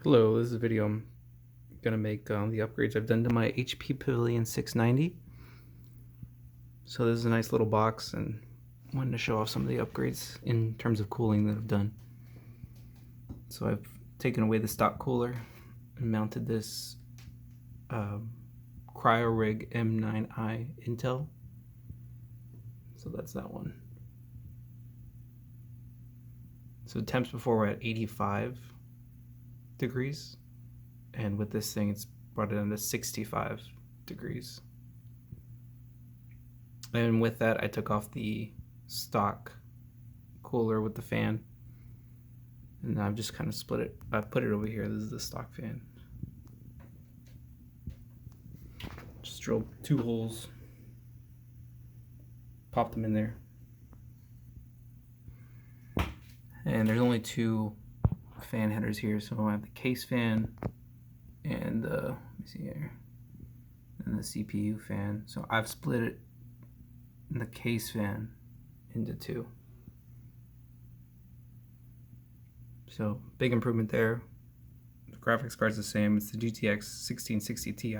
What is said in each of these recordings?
Hello, this is a video I'm gonna make on the upgrades I've done to my HP Pavilion 690. So this is a nice little box, and I wanted to show off some of the upgrades in terms of cooling that I've done. So I've taken away the stock cooler and mounted this CryoRig M9i Intel. So that's that one. So temps before were at 85 degrees, and with this thing it's brought it down to 65 degrees. And with that I took off the stock cooler with the fan, and I've just kind of split it. I put it over here. This is the stock fan. Just drilled 2 holes, popped them in there, and there's only 2 fan headers here, so I have the case fan and let me see here, and the CPU fan. So I've split it in the case fan into 2. So big improvement there. The graphics card's the same. It's the GTX 1660 Ti,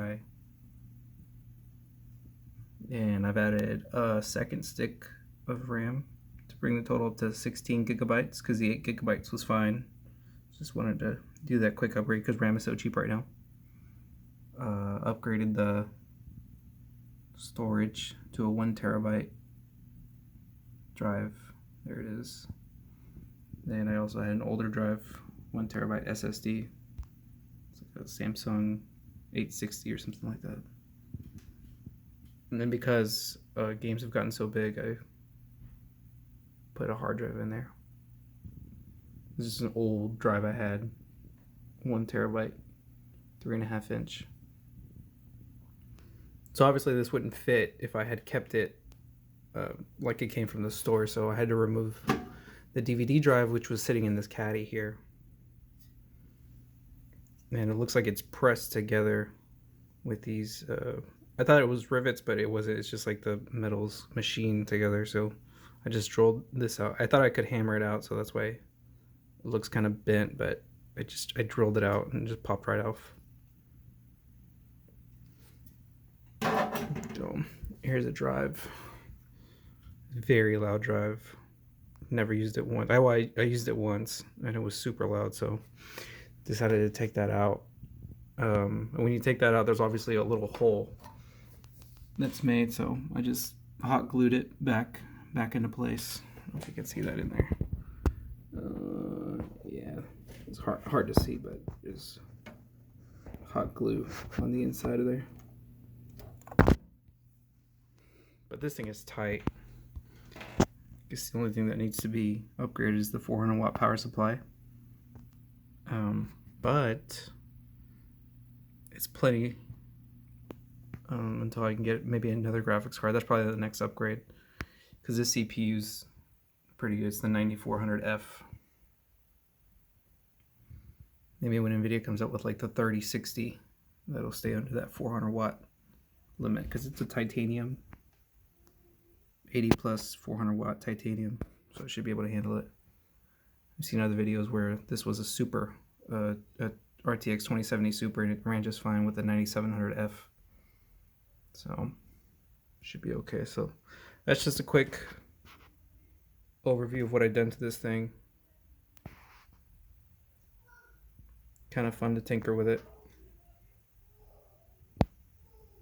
and I've added a second stick of RAM to bring the total up to 16 gigabytes because the 8 gigabytes was fine. Just wanted to do that quick upgrade because RAM is so cheap right now. Upgraded the storage to a 1 terabyte drive. There it is. Then I also had an older drive, 1 terabyte SSD. It's like a Samsung 860 or something like that. And then because games have gotten so big, I put a hard drive in there. This is an old drive I had, 1 terabyte, 3.5 inch. So obviously this wouldn't fit if I had kept it like it came from the store, so I had to remove the DVD drive, which was sitting in this caddy here. And it looks like it's pressed together with these, I thought it was rivets, but it wasn't. It's just like the metal's machined together, so I just drilled this out. I thought I could hammer it out, so that's why it looks kind of bent, but I drilled it out and just popped right off. So here's a drive. Very loud drive. Never used it once. I used it once and it was super loud, so decided to take that out. And when you take that out, there's obviously a little hole that's made, so I just hot glued it back into place. I don't know if you can see that in there. Yeah, it's hard to see, but there's hot glue on the inside of there. But this thing is tight. I guess the only thing that needs to be upgraded is the 400 watt power supply. But it's plenty until I can get maybe another graphics card. That's probably the next upgrade, because this CPU's pretty good. It's the 9400F. Maybe when NVIDIA comes out with like the 3060, that'll stay under that 400 watt limit, because it's a titanium, 80 plus 400 watt titanium, so it should be able to handle it. I've seen other videos where this was a super, a RTX 2070 Super, and it ran just fine with the 9700F. So should be okay. So that's just a quick overview of what I've done to this thing. Kind of fun to tinker with it.